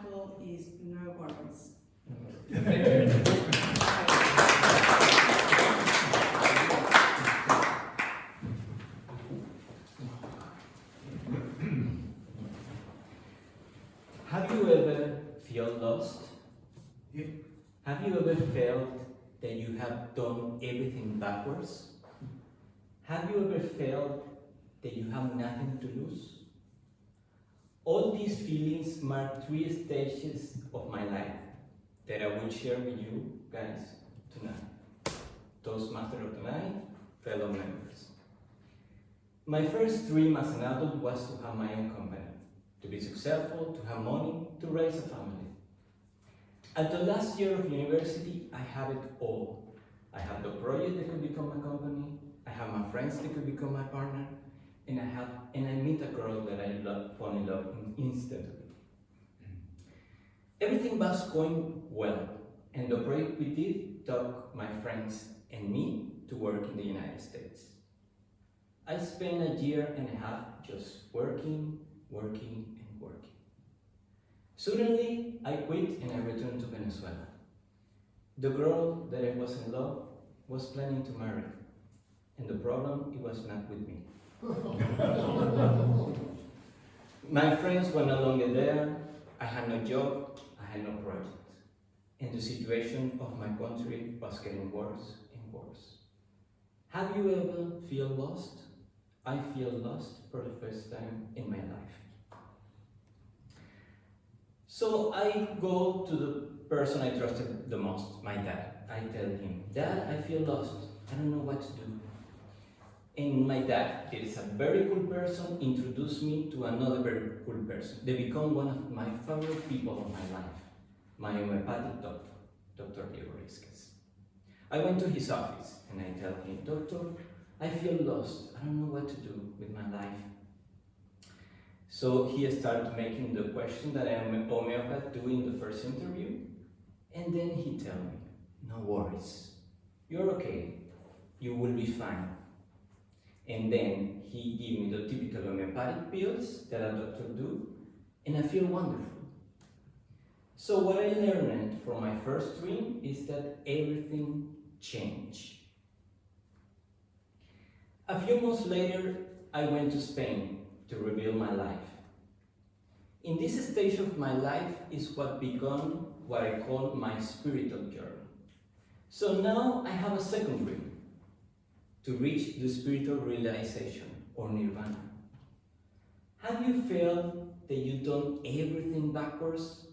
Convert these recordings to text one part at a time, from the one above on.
title is No Worries. Have you ever felt lost? Yeah. Have you ever felt that you have done everything backwards? Have you ever felt that you have nothing to lose? All these feelings mark 3 stages of my life that I will share with you guys tonight. Toastmaster of the night, fellow members. My first dream as an adult was to have my own company, to be successful, to have money, to raise a family. At the last year of university, I have it all. I have the project that could become my company, I have my friends that could become my partner, and I meet a girl that I fall in love instantly. Everything was going well, and the project we did took my friends and me to work in the United States. I spent a year and a half just working. Suddenly, I quit and I returned to Venezuela. The girl that I was in love was planning to marry, and the problem, it was not with me. My friends were no longer there, I had no job, I had no project, and the situation of my country was getting worse and worse. Have you ever feel lost? I feel lost for the first time in my life. So I go to the person I trusted the most, my dad. I tell him, Dad, I feel lost. I don't know what to do. And my dad, that is a very cool person, introduced me to another very cool person. They become one of my favorite people of my life, my homeopathic doctor, Dr. Diego Risquez. I went to his office and I tell him, Doctor, I feel lost. I don't know what to do with my life. So he started making the question that I am a homeopath do in the first interview, and then he tell me, no worries, you're okay, you will be fine. And then he give me the typical homeopathic pills that a doctor do, and I feel wonderful. So what I learned from my first dream is that everything changed. A few months later, I went to Spain to rebuild my life. In this stage of my life is what began what I call my spiritual journey. So now I have a second dream, to reach the spiritual realization or nirvana. Have you felt that you've done everything backwards?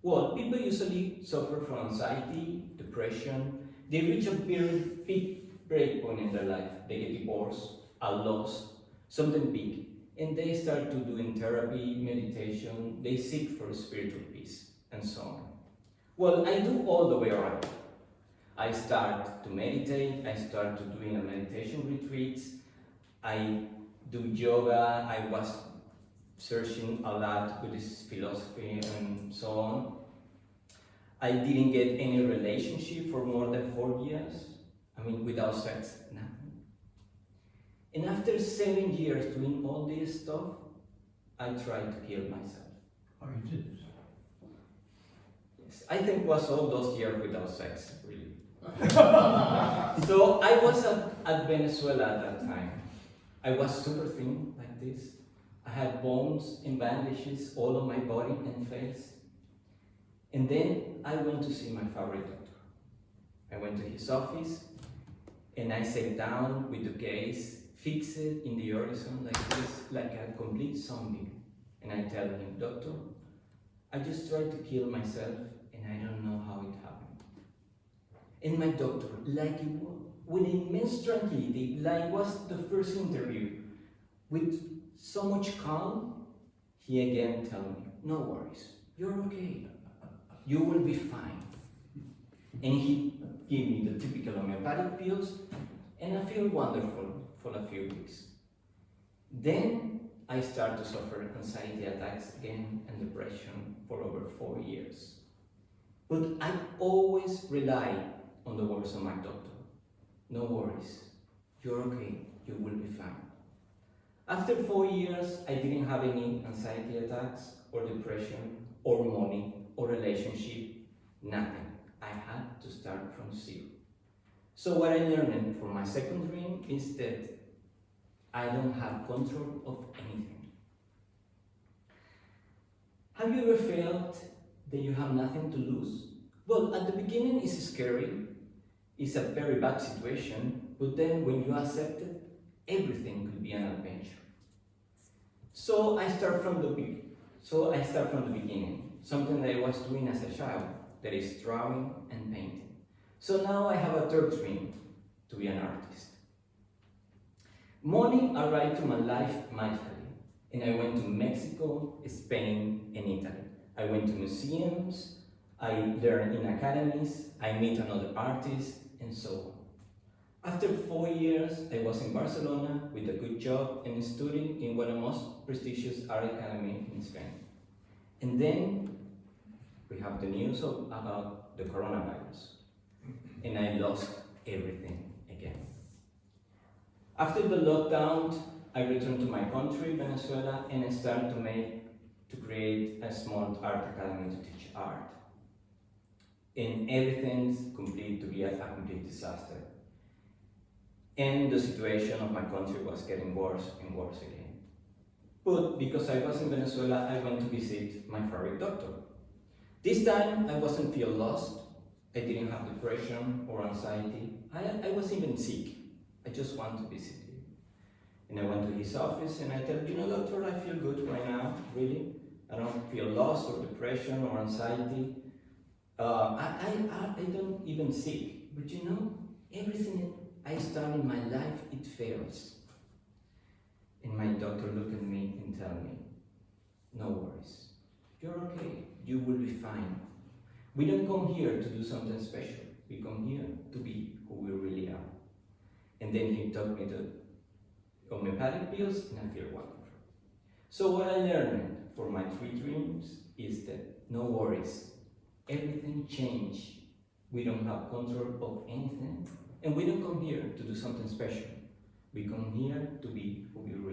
Well, people usually suffer from anxiety, depression. They reach a very big break point in their life. They get divorced, are lost, something big, and they start to doing therapy, meditation. They seek for spiritual peace, and so on. Well, I do all the way around. I start to meditate, I start to doing a meditation retreats, I do yoga, I was searching a lot with this philosophy and so on. I didn't get any relationship for more than 4 years. I mean, without sex, nothing. And after 7 years doing all this stuff, I tried to kill myself. Oh, you did? Yes, I think it was all those years without sex, really. So I was at Venezuela at that time. I was super thin, like this. I had bones and bandages all on my body and face. And then I went to see my favorite doctor. I went to his office and I sat down with the gaze fixed in the horizon like this, like a complete zombie. And I tell him, Doctor, I just tried to kill myself and I don't know how it happened. And my doctor, like with immense tranquility, like was the first interview, with so much calm, he again told me, no worries, you're okay, you will be fine. And he gave me the typical homeopathic pills, and I feel wonderful for a few weeks. Then I start to suffer anxiety attacks again and depression for over 4 years. But I always rely on the words of my doctor. No worries, you're okay, you will be fine. After 4 years, I didn't have any anxiety attacks or depression or money, or relationship, nothing. I had to start from zero. So what I learned from my second dream is that I don't have control of anything. Have you ever felt that you have nothing to lose? Well, at the beginning it's scary, it's a very bad situation, but then when you accept it, everything could be an adventure. So I start from the beginning, something that I was doing as a child, that is drawing and painting. So now I have a third dream, to be an artist. Money arrived to my life magically, and I went to Mexico, Spain, and Italy. I went to museums, I learned in academies, I meet another artist, and so on. After 4 years, I was in Barcelona with a good job and studying in one of the most prestigious art academy in Spain. And then we have the news about the coronavirus, and I lost everything again. After the lockdown, I returned to my country, Venezuela, and I started to create a small art academy to teach art. And everything's to be a complete disaster. And the situation of my country was getting worse and worse again. But because I was in Venezuela, I went to visit my favorite doctor. This time, I wasn't feel lost. I didn't have depression or anxiety. I wasn't even sick. I just want to visit him. And I went to his office and I told him, doctor, I feel good right now, really. I don't feel lost or depression or anxiety. I don't even sick, but everything I start in my life, it fails. And my doctor looked at me and tell me, no worries, you're okay, you will be fine. We don't come here to do something special, we come here to be who we really are. And then he taught me the homeopathic pills and I feel wonderful. So what I learned for my 3 dreams is that no worries, everything change. We don't have control of anything, and we don't come here to do something special. We come here to be who we really are.